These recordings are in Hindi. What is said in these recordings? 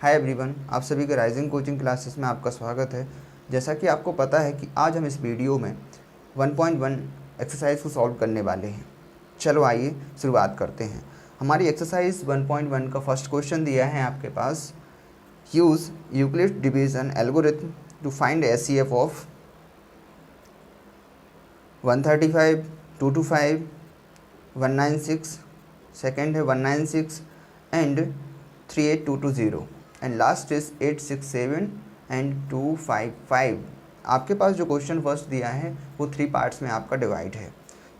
हाय एवरीवन, आप सभी के राइजिंग कोचिंग क्लासेस में आपका स्वागत है। जैसा कि आपको पता है कि आज हम इस वीडियो में 1.1 एक्सरसाइज को सॉल्व करने वाले हैं। चलो आइए शुरुआत करते हैं। हमारी एक्सरसाइज 1.1 का फर्स्ट क्वेश्चन दिया है आपके पास, use Euclid division algorithm to find HCF of 135, 225, 196, second है 196 and 38220 and last is 867 and 255। आपके पास जो क्वेश्चन फर्स्ट दिया है वो 3 पार्ट्स में आपका डिवाइड है।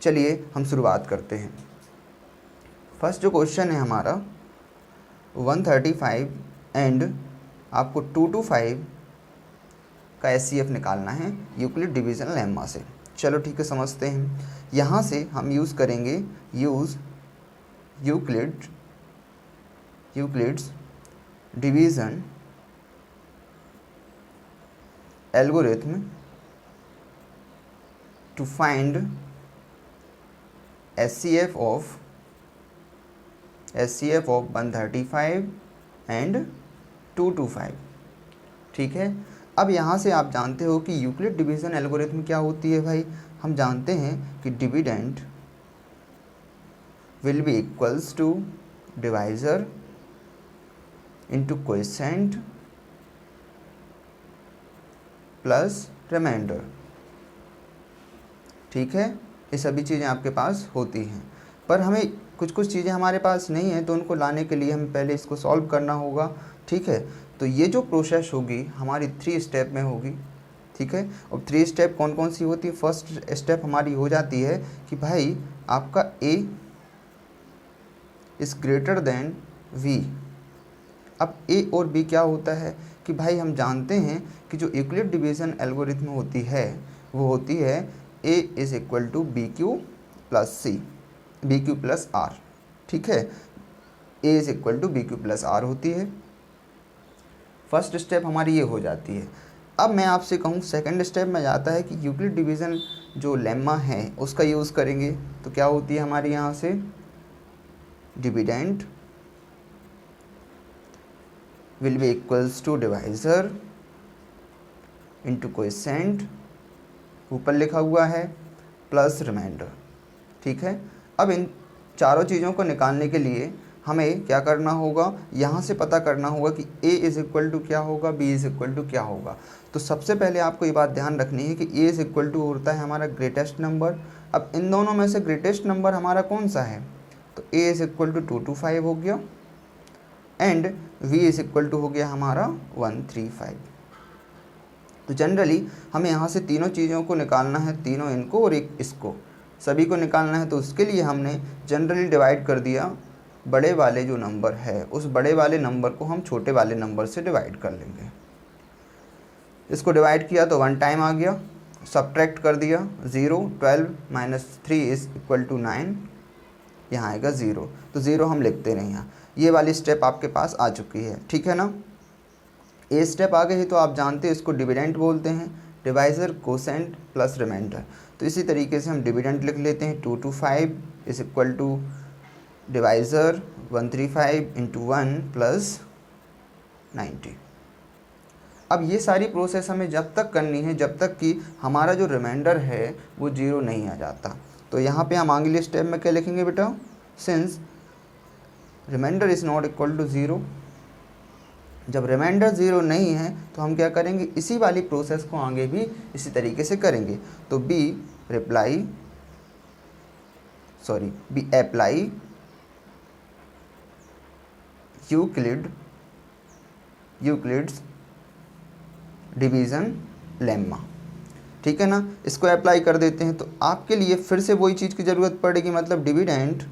चलिए हम शुरुआत करते हैं। फर्स्ट जो क्वेश्चन है हमारा 135 एंड आपको 225 का एचसीएफ निकालना है यूक्लिड डिवीजन लेम्मा से। चलो ठीक है, समझते हैं। यहाँ से हम यूज़ करेंगे Euclid's division algorithm to find HCF of 135 and 225। ठीक है, अब यहाँ से आप जानते हो कि यूक्लिड डिवीजन एल्गोरिथम क्या होती है भाई। हम जानते हैं कि dividend will be equals to divisor into quotient plus remainder. ठीक है, ये सभी चीज़ें आपके पास होती हैं, पर हमें कुछ चीज़ें हमारे पास नहीं है, तो उनको लाने के लिए हमें पहले इसको सॉल्व करना होगा। ठीक है, तो ये जो प्रोसेस होगी हमारी 3 स्टेप में होगी। ठीक है, अब 3 स्टेप कौन कौन सी होती है। फर्स्ट स्टेप हमारी हो जाती है कि भाई आपका a is greater then v। अब a और b क्या होता है कि भाई हम जानते हैं कि जो यूक्लिड डिवीजन एल्गोरिथम होती है वो होती है a is equal to B Q plus r। ठीक है, a is equal to B Q plus r होती है। फर्स्ट स्टेप हमारी ये हो जाती है। अब मैं आपसे कहूँ सेकंड स्टेप में जाता है कि यूक्लिड डिवीज़न जो लेम्मा है उसका यूज़ करेंगे। तो क्या होती है हमारी यहाँ से dividend will be equals to divisor into quotient, ऊपर लिखा हुआ है, प्लस रिमाइंडर। ठीक है, अब इन चारों चीज़ों को निकालने के लिए हमें क्या करना होगा, यहाँ से पता करना होगा कि a इज़ इक्वल टू क्या होगा, b इज़ इक्वल टू क्या होगा। तो सबसे पहले आपको ये बात ध्यान रखनी है कि a इज़ इक्वल टू होता है हमारा ग्रेटेस्ट नंबर। अब इन दोनों में से ग्रेटेस्ट नंबर हमारा कौन सा है, तो a इज़ इक्वल टू 225 हो गया and v is equal to हो गया हमारा 135। तो जनरली हमें यहाँ से तीनों चीज़ों को निकालना है, तीनों इनको और एक इसको, सभी को निकालना है। तो उसके लिए हमने जनरली डिवाइड कर दिया, बड़े वाले जो नंबर है उस बड़े वाले नंबर को हम छोटे वाले नंबर से डिवाइड कर लेंगे। इसको डिवाइड किया तो 1 टाइम आ गया, सब्ट्रैक्ट कर दिया 0, 12 माइनस 3 इज़ इक्वल टू 9, यहाँ आएगा 0। तो 0 हम लिखते नहीं हैं। ये वाली स्टेप आपके पास आ चुकी है। ठीक है ना, ये स्टेप आ गई तो आप जानते हैं इसको डिविडेंड बोलते हैं, डिवाइजर क्वोशिएंट प्लस रिमाइंडर। तो इसी तरीके से हम डिविडेंड लिख लेते हैं 225 is equal to divisor 135 into 1 plus 90। अब ये सारी प्रोसेस हमें जब तक करनी है जब तक कि हमारा जो रिमाइंडर है वो 0 नहीं आ जाता। तो यहाँ पे हम अगले स्टेप में क्या लिखेंगे बेटा, since remainder is not equal to 0। जब रिमाइंडर 0 नहीं है तो हम क्या करेंगे, इसी वाली प्रोसेस को आगे भी इसी तरीके से करेंगे। तो we apply Euclid's division lemma. ठीक है ना, इसको अप्लाई कर देते हैं तो आपके लिए फिर से वही चीज़ की ज़रूरत पड़ेगी, मतलब dividend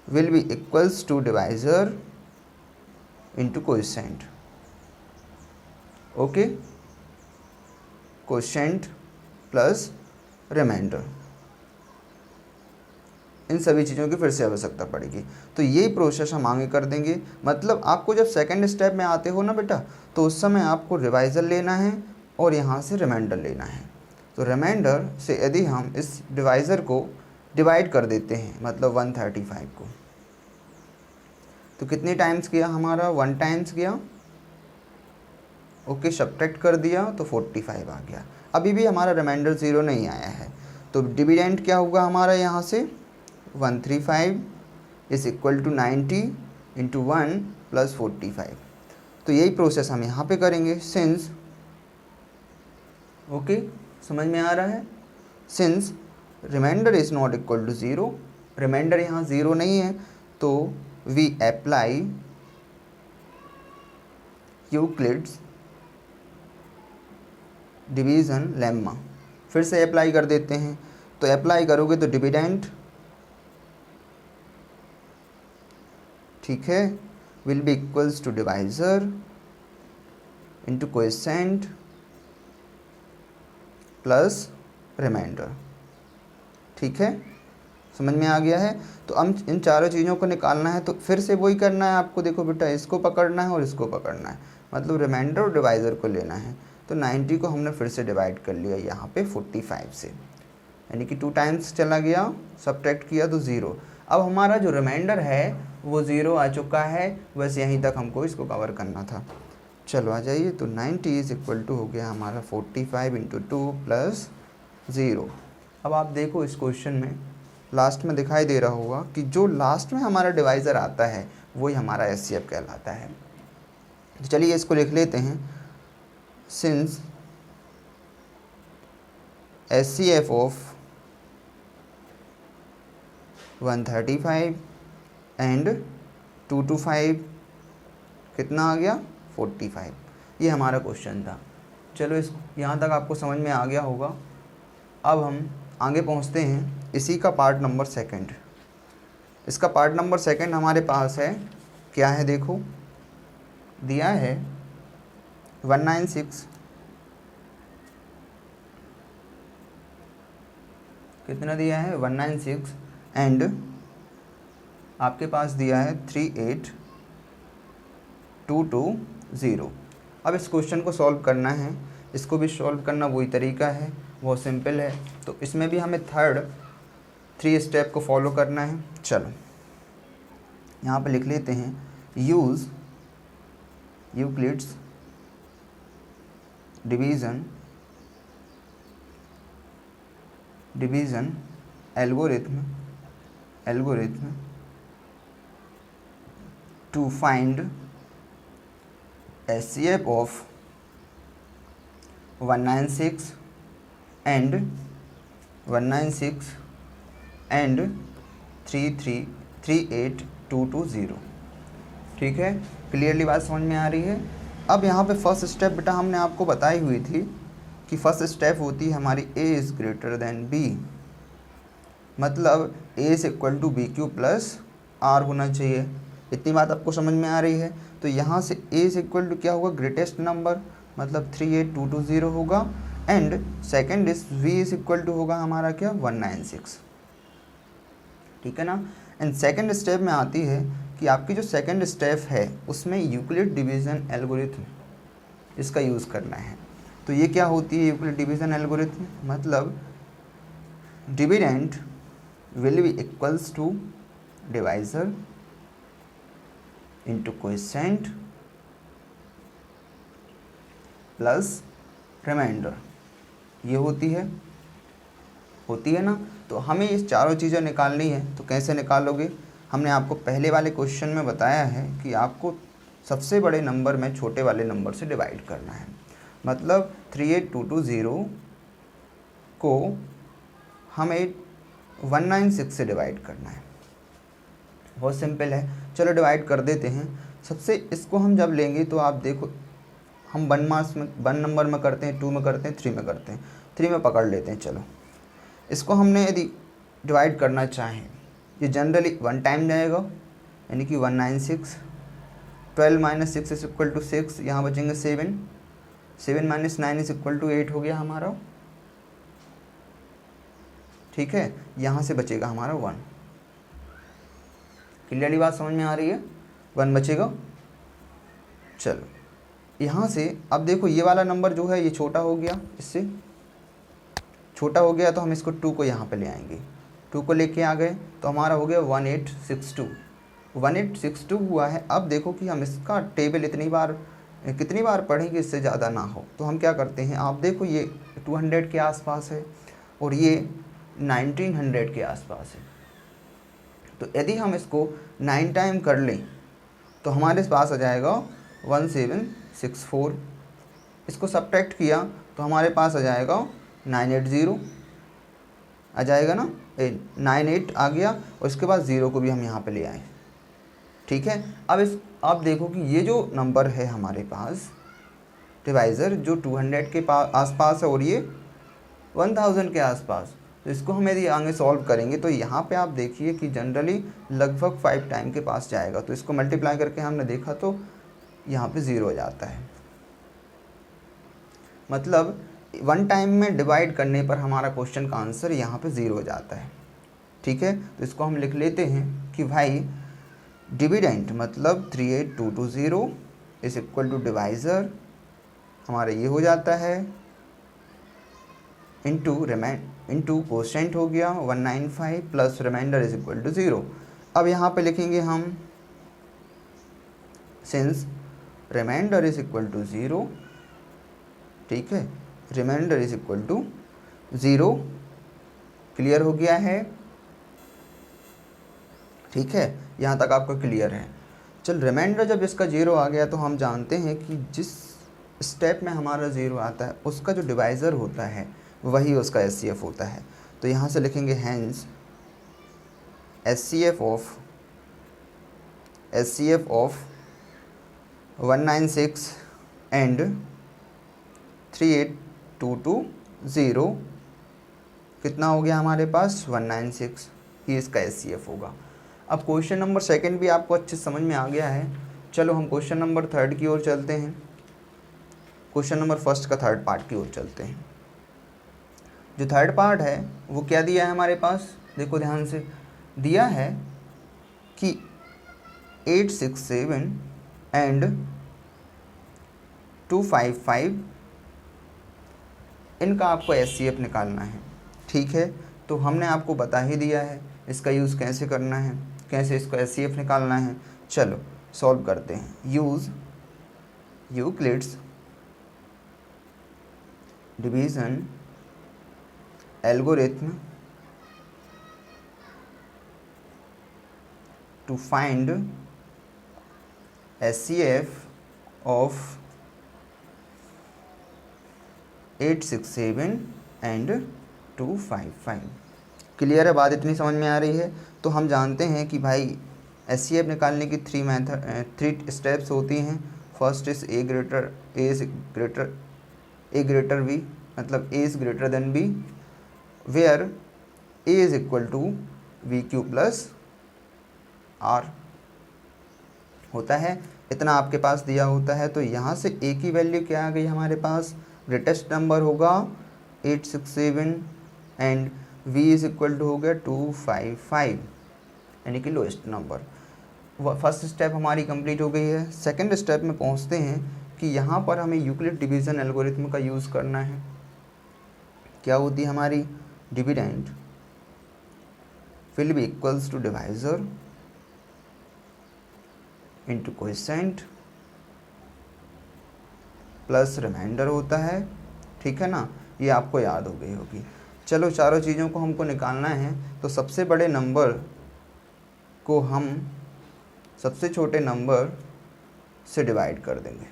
will be equals to divisor into quotient. Okay, quotient plus remainder, इन सभी चीज़ों की फिर से आवश्यकता पड़ेगी। तो यही प्रोसेस हम आगे कर देंगे। मतलब आपको जब सेकंड स्टेप में आते हो ना बेटा, तो उस समय आपको रिवाइजर लेना है और यहाँ से रिमाइंडर लेना है। तो रिमाइंडर से यदि हम इस डिवाइज़र को डिवाइड कर देते हैं, मतलब 135 को, तो कितने टाइम्स गया हमारा, 1 टाइम्स गया। ओके, सब्ट्रैक्ट कर दिया तो 45 आ गया। अभी भी हमारा रिमाइंडर 0 नहीं आया है, तो डिविडेंड क्या होगा हमारा यहाँ से 135 is equal to 90 into 1 plus 45। तो यही प्रोसेस हम यहाँ पे करेंगे। सिंस, ओके समझ में आ रहा है, since remainder is not equal to 0, remainder यहाँ 0 नहीं है, तो we apply Euclid's division lemma. फिर से अप्लाई कर देते हैं, तो अप्लाई करोगे तो डिविडेंड, ठीक है, will be equals to divisor into coefficient plus remainder. ठीक है, समझ में आ गया है। तो हम इन चारों चीज़ों को निकालना है, तो फिर से वही करना है आपको। देखो बेटा, इसको पकड़ना है और इसको पकड़ना है, मतलब रिमाइंडर और डिवाइज़र को लेना है। तो 90 को हमने फिर से डिवाइड कर लिया यहाँ पे 45 से, यानी कि 2 टाइम्स चला गया, सब्ट्रैक्ट किया तो 0। अब हमारा जो रिमाइंडर है वो 0 आ चुका है, बस यहीं तक हमको इसको कवर करना था। चलो आ जाइए, तो 90 इज इक्वल टू हो गया हमारा 45 इंटू 2 प्लस 0। अब आप देखो इस क्वेश्चन में लास्ट में दिखाई दे रहा होगा कि जो लास्ट में हमारा डिवाइज़र आता है वही हमारा एचसीएफ कहलाता है। तो चलिए इसको लिख लेते हैं। सिंस एचसीएफ ऑफ 135 एंड 225 कितना आ गया, 45। ये हमारा क्वेश्चन था। चलो इस यहाँ तक आपको समझ में आ गया होगा। अब हम आगे पहुँचते हैं, इसी का पार्ट नंबर 2। इसका पार्ट नंबर 2 हमारे पास है, क्या है देखो, दिया है 196, कितना दिया है 196 एंड आपके पास दिया है 38220। अब इस क्वेश्चन को सॉल्व करना है, इसको भी सॉल्व करना वही तरीका है, बहुत सिंपल है। तो इसमें भी हमें 3 स्टेप को फॉलो करना है। चलो यहाँ पे लिख लेते हैं, use Euclid's division algorithm to find HCF of 196 and 38220। ठीक है, क्लियरली बात समझ में आ रही है। अब यहाँ पे फर्स्ट स्टेप बेटा हमने आपको बताई हुई थी कि फर्स्ट स्टेप होती है हमारी a is greater than b, मतलब a is equal to B Q plus r होना चाहिए। इतनी बात आपको समझ में आ रही है। तो यहाँ से a इज़ इक्वल टू क्या होगा, ग्रेटेस्ट नंबर, मतलब 38220 होगा, and second is v is equal to होगा हमारा क्या, 196। ठीक है ना। एंड सेकेंड स्टेप में आती है कि आपकी जो सेकेंड स्टेप है उसमें यूक्लिड डिवीज़न एल्गोरिथम, इसका यूज़ करना है। तो ये क्या होती है यूक्लिड डिवीज़न एल्गोरिथम, मतलब dividend will be equals to divisor into coefficient plus remainder. ये होती है ना। तो हमें ये चारों चीज़ें निकालनी है। तो कैसे निकालोगे, हमने आपको पहले वाले क्वेश्चन में बताया है कि आपको सबसे बड़े नंबर में छोटे वाले नंबर से डिवाइड करना है। मतलब 38220 को हमें 196 से डिवाइड करना है। बहुत सिंपल है, चलो डिवाइड कर देते हैं। सबसे इसको हम जब लेंगे तो आप देखो, हम 1 नंबर में करते हैं, 2 में करते हैं, 3 में करते हैं। 3 में पकड़ लेते हैं। चलो इसको हमने यदि डिवाइड करना चाहें, ये जनरली 1 टाइम जाएगा, यानी कि 196। 12 माइनस 6 इज इक्वल टू 6, यहाँ बचेंगे 7। 7 माइनस 9 इज इक्वल टू 8 हो गया हमारा। ठीक है, यहाँ से बचेगा हमारा 1। क्लियरली बात समझ में आ रही है, 1 बचेगा। चलो यहाँ से अब देखो, ये वाला नंबर जो है ये छोटा हो गया, इससे छोटा हो गया, तो हम इसको 2 को यहाँ पे ले आएंगे। 2 को लेके आ गए तो हमारा हो गया 1862। 1862 हुआ है। अब देखो कि हम इसका टेबल कितनी बार पढ़ें कि इससे ज़्यादा ना हो, तो हम क्या करते हैं, आप देखो ये 200 के आसपास है और ये 1900 के आसपास है। तो यदि हम इसको 9 टाइम कर लें तो हमारे पास आ जाएगा 1764। इसको सब्ट्रैक्ट किया तो हमारे पास आ जाएगा 980 आ जाएगा ना, 98 आ गया और इसके बाद 0 को भी हम यहाँ पे ले आए। ठीक है, अब देखो कि ये जो नंबर है हमारे पास डिवाइज़र जो 200 के आसपास है और ये 1000 के आसपास, तो इसको हम यदि आगे सॉल्व करेंगे तो यहाँ पे आप देखिए कि जनरली लगभग 5 टाइम के पास जाएगा। तो इसको मल्टीप्लाई करके हमने देखा तो यहाँ पे 0 हो जाता है, मतलब 1 टाइम में डिवाइड करने पर हमारा क्वेश्चन का आंसर यहाँ पे 0 हो जाता है। ठीक है, तो इसको हम लिख लेते हैं कि भाई डिविडेंड मतलब 38220 इज इक्वल टू डिवाइज़र हमारा ये हो जाता है इंटू कोशेंट हो गया 195 plus remainder is equal to 0। अब यहाँ पे लिखेंगे हम since remainder is equal to 0, ठीक है, remainder is equal to 0। Clear हो गया है? ठीक है, यहाँ तक आपका क्लियर है। चल रिमाइंडर जब इसका 0 आ गया तो हम जानते हैं कि जिस स्टेप में हमारा 0 आता है उसका जो डिवाइज़र होता है वही उसका एचसीएफ होता है। तो यहाँ से लिखेंगे हैंस एचसीएफ ऑफ 196 एंड 38220 कितना हो गया हमारे पास 196, ही इसका एचसीएफ होगा। अब क्वेश्चन नंबर 2 भी आपको अच्छे समझ में आ गया है। चलो हम क्वेश्चन नंबर 3 की ओर चलते हैं, क्वेश्चन नंबर 1 का 3rd पार्ट की ओर चलते हैं। जो 3rd पार्ट है वो क्या दिया है हमारे पास, देखो ध्यान से, दिया है कि 867 एंड 255 इनका आपको एचसीएफ निकालना है। ठीक है, तो हमने आपको बता ही दिया है इसका यूज़ कैसे करना है, कैसे इसको एचसीएफ निकालना है। चलो सॉल्व करते हैं। Use Euclid's division algorithm to find HCF of 867 and 255। Clear है बात, इतनी समझ में आ रही है? तो हम जानते हैं कि भाई एचसीएफ निकालने की 3 स्टेप्स होती हैं। First is A greater B, मतलब A is greater than B, where A is equal to B Q plus R होता है। इतना आपके पास दिया होता है। तो यहाँ से ए की वैल्यू क्या आ गई हमारे पास, ग्रेटेस्ट नंबर होगा 867 and v is equal to हो गया 255 यानी कि लोएस्ट नंबर। फर्स्ट स्टेप हमारी कंप्लीट हो गई है। सेकंड स्टेप में पहुंचते हैं कि यहाँ पर हमें यूक्लिड डिवीज़न एल्गोरिथम का यूज़ करना है। क्या होती है हमारी, dividend will be equals to divisor into coefficient plus remainder होता है। ठीक है ना, ये आपको याद हो गई होगी। चलो चारों चीज़ों को हमको निकालना है। तो सबसे बड़े नंबर को हम सबसे छोटे नंबर से डिवाइड कर देंगे।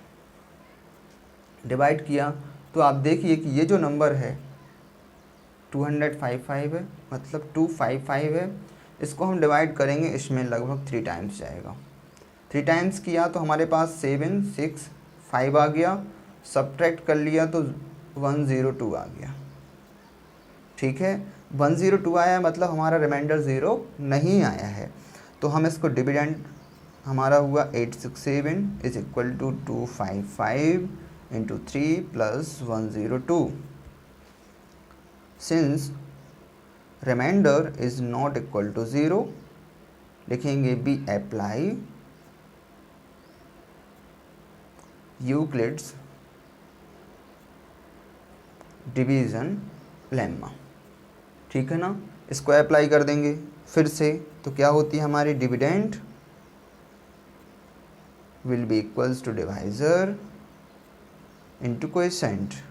डिवाइड किया तो आप देखिए कि ये जो नंबर है 255 है, मतलब 255 है। इसको हम डिवाइड करेंगे, इसमें लगभग 3 टाइम्स जाएगा। 3 टाइम्स किया तो हमारे पास 7 6 5 आ गया, सब्ट्रैक्ट कर लिया तो 102 आ गया। ठीक है, 102 आया मतलब हमारा रिमाइंडर 0 नहीं आया है। तो हम इसको डिविडेंड हमारा हुआ 867 is equal to 255 into 3 plus 102। Since remainder is not equal to 0 लिखेंगे we apply Euclid's division lemma. ठीक है ना, इसको अप्लाई कर देंगे फिर से। तो क्या होती है हमारी डिविडेंड will be equals to divisor into quotient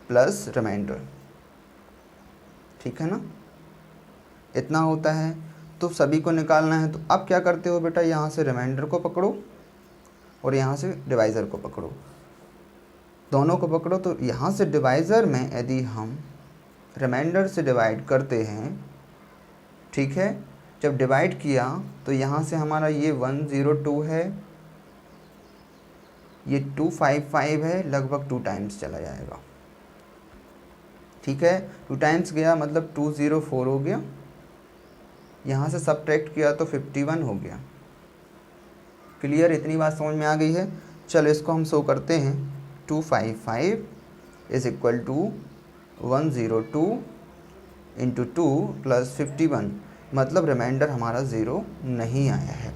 plus remainder, ठीक है ना, इतना होता है। तो सभी को निकालना है, तो अब क्या करते हो बेटा, यहाँ से रिमाइंडर को पकड़ो और यहाँ से डिवाइज़र को पकड़ो, दोनों को पकड़ो। तो यहाँ से डिवाइज़र में यदि हम रिमाइंडर से डिवाइड करते हैं, ठीक है, जब डिवाइड किया तो यहाँ से हमारा ये 102 है, ये 255 है, लगभग 2 टाइम्स चला जाएगा, ठीक है। 2 टाइम्स गया मतलब 204 हो गया, यहाँ से सब्ट्रैक्ट किया तो 51 हो गया। क्लियर, इतनी बात समझ में आ गई है। चलो इसको हम शो करते हैं, 255 is equal to 102 into 2 plus 51, मतलब रिमाइंडर हमारा 0 नहीं आया है।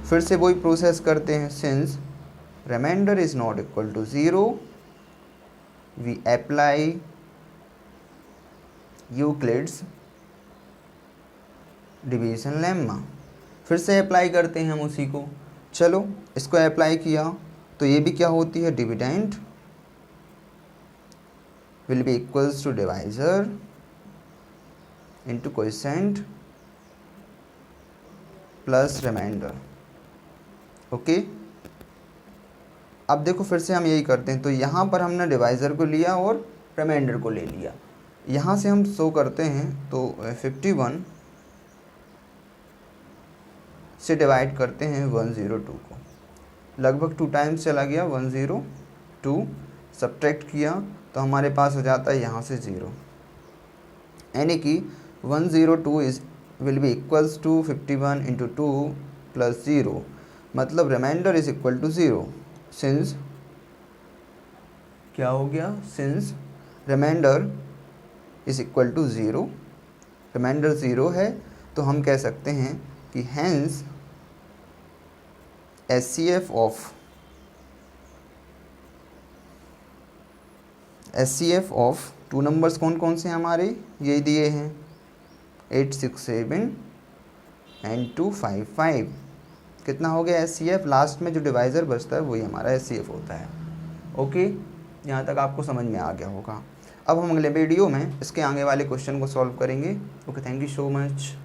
फिर से वही प्रोसेस करते हैं, since remainder is not equal to 0 we apply Euclid's division lemma. फिर से अप्लाई करते हैं हम उसी को। चलो इसको अप्लाई किया तो ये भी क्या होती है, dividend will be equals to divisor into quotient plus remainder. Okay, अब देखो फिर से हम यही करते हैं। तो यहाँ पर हमने डिवाइज़र को लिया और रिमाइंडर को ले लिया। यहाँ से हम शो करते हैं तो 51 से डिवाइड करते हैं 102 को, लगभग 2 टाइम्स चला गया 102, सब्ट्रैक्ट किया तो हमारे पास हो जाता है यहाँ से 0, यानी कि 102 is will be equals to 51 into 2 plus 0, मतलब remainder is equal to 0। Since क्या हो गया, since remainder is equal to 0, remainder 0 है, तो हम कह सकते हैं कि हैंस एचसीएफ ऑफ 2 नंबर्स कौन कौन से हैं हमारे, ये दिए हैं 867 एंड 255। कितना हो गया एचसीएफ, लास्ट में जो डिवाइज़र बचता है वही हमारा एचसीएफ होता है। ओके, यहाँ तक आपको समझ में आ गया होगा। अब हम अगले वीडियो में इसके आगे वाले क्वेश्चन को सॉल्व करेंगे। Okay, thank you so much.